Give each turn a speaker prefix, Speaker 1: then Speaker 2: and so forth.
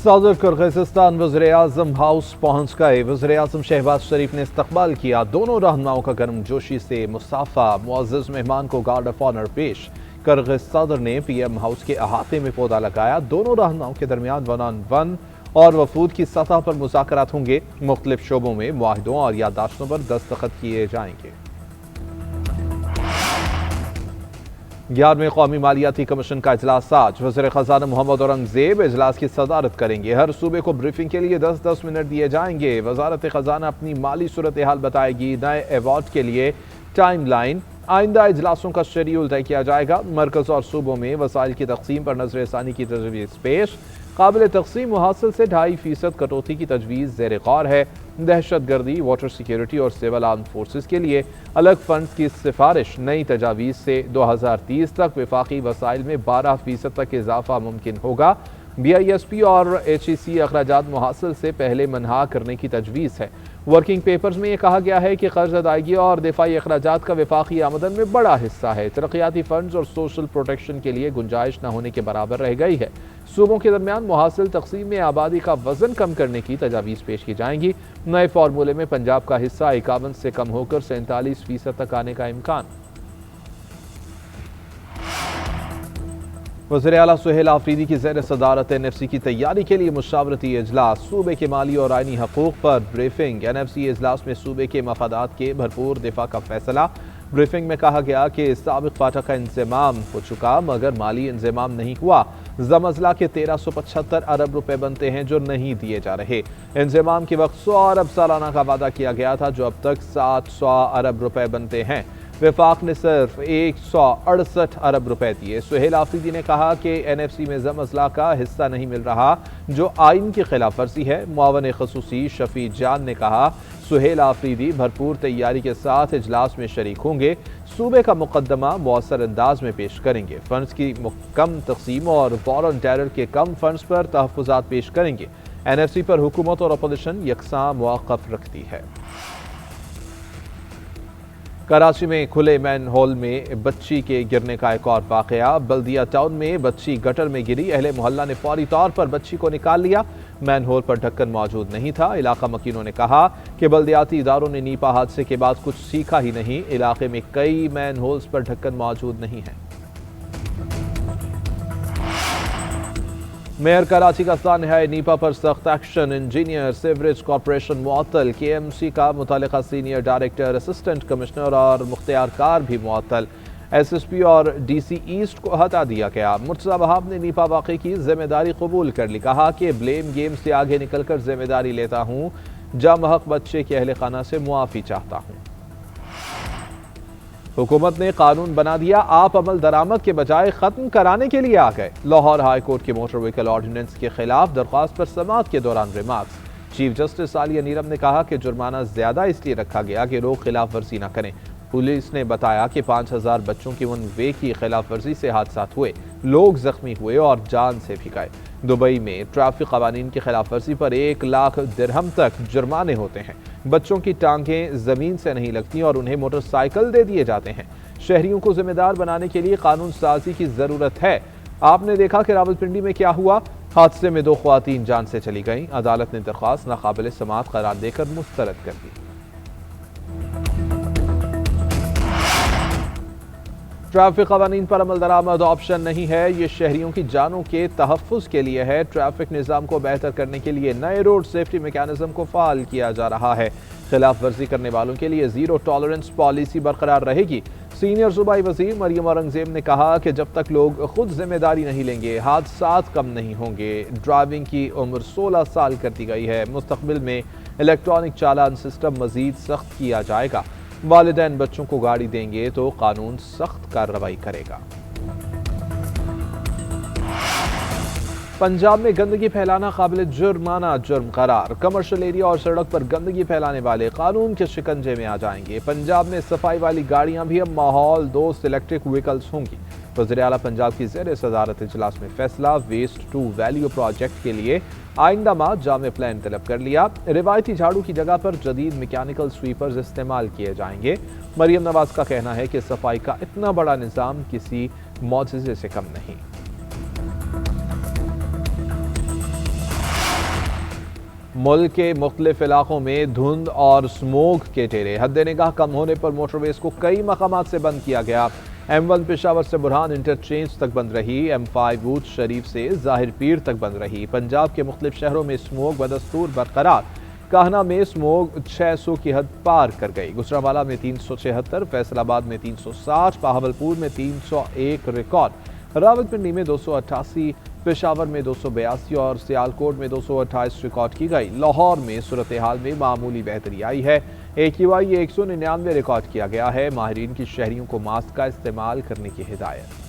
Speaker 1: सदर किर्गिस्तान वज़ीर-ए-आज़म हाउस पहुंच गए। वज़ीर-ए-आज़म शहबाज शरीफ ने इस्तकबाल किया। दोनों रहनुमाओं का गर्मजोशी से मुसाफा। मुअज़्ज़ज़ मेहमान को गार्ड ऑफ ऑनर पेश। किर्गिज़ सदर ने पीएम हाउस के अहाते में पौधा लगाया। दोनों रहनुमाओं के दरमियान 1-on-1 और वफूद की सतह पर मुज़ाकरात होंगे। मुख्तलिफ शोबों में मुआहिदों और याददाश्तों पर दस्तखत किए जाएंगे। 11वें कौमी मालियाती कमीशन का इजलास आज। वज़ीर ख़ज़ाना मोहम्मद औरंगज़ेब इजलास की सदारत करेंगे। हर सूबे को ब्रीफिंग के लिए 10-10 मिनट दिए जाएंगे। वज़ारत ख़ज़ाना अपनी माली सूरत हाल बताएगी। नए अवार्ड के लिए टाइम लाइन, आइंदा इजलासों का शेड्यूल तय किया जाएगा। मरकज़ और सूबों में वसाइल की तकसीम पर नज़र-ए-सानी की तजवीज़ पेश। काबिल तकसीम मुहासिल से 2.5% कटौती की तजवीज़ ज़ेर गौर है। दहशत गर्दी, वाटर सिक्योरिटी और सिविल आर्म फोर्सेस के लिए अलग फंड्स की सिफारिश। नई तजावीज़ से 2030 तक वफाकी वसाइल में 12% तक इजाफा मुमकिन होगा। BISP और HEC अखराजात मुहासिल से पहले मनहा करने की तजवीज़ है। वर्किंग पेपर्स में यह कहा गया है कि कर्ज अदायगी और दिफाई अखराजात का वफाकी आमदन में बड़ा हिस्सा है। तरक्याती फंड्स और सोशल प्रोटेक्शन के लिए गुंजाइश न होने के बराबर रह गई है। सूबों के दरमियान मुहासिल तकसीम में आबादी का वजन कम करने की तजावीज़ पेश की जाएंगी। नए फार्मूले में पंजाब का हिस्सा 51 से कम होकर 47% तक आने का इम्कान। वज़ीर आला सुहेल आफरीदी की ज़ेर सदारत NFC की तैयारी के लिए मुशावरती इजलास। सूबे के माली और आइनी हकूक़ पर ब्रीफिंग। NFC इजलास में सूबे के मफादात के भरपूर दिफा का फैसला। ब्रीफिंग में कहा गया कि साबिक़ पाटा का इंतज़ाम हो चुका मगर माली इंतज़ाम नहीं हुआ। ज़मज़ला के 1375 अरब रुपए बनते हैं जो नहीं दिए जा रहे। इंतज़ाम के वक्त 100 अरब सालाना का वादा किया गया था जो अब तक 700 अरब रुपए बनते हैं। वफाक ने सिर्फ 168 अरब रुपए दिए। सुहेल आफरीदी ने कहा कि NFC में ज़मज़ला का हिस्सा नहीं मिल रहा जो आइन की खिलाफ वर्जी है। मुआवन ख़ुसूसी शफी जान ने कहा सुहेल आफरीदी भरपूर तैयारी के साथ इजलास में शरीक होंगे। सूबे का मुकदमा मौसर अंदाज में पेश करेंगे। फंड्स की कम तकसीम और वॉर ऑन टेरर के कम फंड्स पर तहफ़्फ़ुज़ात पेश करेंगे। NFC पर हुकूमत और अपोजिशन यकसां मौक़िफ़ रखती है। कराची में खुले मैन होल में बच्ची के गिरने का एक और वाक़या। बल्दिया टाउन में बच्ची गटर में गिरी। अहले मोहल्ला ने फौरी तौर पर बच्ची को निकाल लिया। मैन होल पर ढक्कन मौजूद नहीं था। इलाका मकीनों ने कहा कि बल्दियाती इदारों ने नीपा हादसे के बाद कुछ सीखा ही नहीं। इलाके में कई मैन होल्स पर ढक्कन मौजूद नहीं है। मेयर कराची का सान्हा है नीपा पर सख्त एक्शन। इंजीनियर सीवरेज कॉर्पोरेशन मुअत्तल। KMC का मुतालिका सीनियर डायरेक्टर, असिस्टेंट कमिश्नर और मुख्तियार कार भी मुअत्तल। SSP और DC ईस्ट को हटा दिया गया। मुर्तज़ा वहाब ने नीपा वाक़े की जिम्मेदारी कबूल कर ली। कहा कि ब्लेम गेम से आगे निकलकर जिम्मेदारी लेता हूँ। जामहक बच्चे के अहले खाना से मुआफ़ी चाहता हूँ। हुकूमत ने कानून बना दिया। आप अमल दरामद के बजाय खत्म कराने के लिए आ गए। लाहौर हाई कोर्ट के मोटर व्हीकल ऑर्डिनेंस के खिलाफ दरख्वास्त पर समाअत के दौरान रिमार्क्स। चीफ जस्टिस आलिया नीरम ने कहा कि जुर्माना ज्यादा इसलिए रखा गया कि लोग खिलाफ वर्जी न करें। पुलिस ने बताया कि 5000 बच्चों की वन वे की खिलाफ वर्जी से हादसात हुए, लोग जख्मी हुए और जान से भी गए। दुबई में ट्रैफिक कवानीन की खिलाफ वर्जी पर 1 लाख दिरहम तक जुर्माने होते हैं। बच्चों की टांगें जमीन से नहीं लगती और उन्हें मोटरसाइकिल दे दिए जाते हैं। शहरियों को जिम्मेदार बनाने के लिए कानून साजी की जरूरत है। आपने देखा कि रावलपिंडी में क्या हुआ। हादसे में 2 ख्वातीन जान से चली गईं। अदालत ने दरख्वास्त नाकाबिल समाअत करार देकर मुस्तरद कर दी। ट्रैफिक कवानीन पर अमल दरामद ऑप्शन नहीं है। ये शहरियों की जानों के तहफ़्फ़ुज़ के लिए है। ट्रैफिक निज़ाम को बेहतर करने के लिए नए रोड सेफ्टी मैकेनिज्म को फ़ाल किया जा रहा है। खिलाफ वर्जी करने वालों के लिए ज़ीरो टॉलरेंस पॉलिसी बरकरार रहेगी। सीनियर सूबाई वज़ीर मरियम औरंगज़ेब ने कहा कि जब तक लोग खुद जिम्मेदारी नहीं लेंगे हादसात कम नहीं होंगे। ड्राइविंग की उम्र 16 साल कर दी गई है। मुस्तक़बिल में इलेक्ट्रॉनिक चालान सिस्टम मज़ीद सख्त किया जाएगा। वालिदैन बच्चों को गाड़ी देंगे तो कानून सख्त कार्रवाई करेगा। पंजाब में गंदगी फैलाना काबिल जुर्माना जुर्म करार। कमर्शियल एरिया और सड़क पर गंदगी फैलाने वाले कानून के शिकंजे में आ जाएंगे। पंजाब में सफाई वाली गाड़ियां भी अब माहौल दोस्त इलेक्ट्रिक व्हीकल्स होंगी। वज़ीर आला पंजाब की ज़ेर सदारत इजलास में फैसला। वेस्ट टू वैल्यू प्रोजेक्ट के लिए आइंदा माह जामे प्लान तलब कर लिया। रिवायती झाड़ू की जगह पर जदीद मैकेनिकल स्वीपर्स इस्तेमाल किए जाएंगे। मरियम नवाज का कहना है कि सफाई का इतना बड़ा निज़ाम किसी मौजज़े से कम नहीं। ملک کے مختلف علاقوں میں دھند اور سموگ کے ڈھیرے، حد نگاہ کم ہونے پر موٹر ویز کو کئی مقامات سے بند کیا گیا۔ M1 پشاور سے برہان انٹرچینج تک بند رہی، M5 ووڈ شریف سے ظاہر پیر تک بند رہی۔ پنجاب کے مختلف شہروں میں سموگ بدستور برقرار، کاہنہ میں سموگ 600 کی حد پار کر گئی۔ گجرانوالہ میں 376، فیصل آباد میں 360، بہاولپور میں 301 ریکارڈ، راولپنڈی میں 288، پشاور میں 282 اور سیالکوٹ میں 228 ریکارڈ کی گئی۔ لاہور میں صورتحال میں معمولی بہتری آئی ہے، AQI 199 ریکارڈ کیا گیا ہے۔ ماہرین کی شہریوں کو ماسک کا استعمال کرنے کی ہدایت۔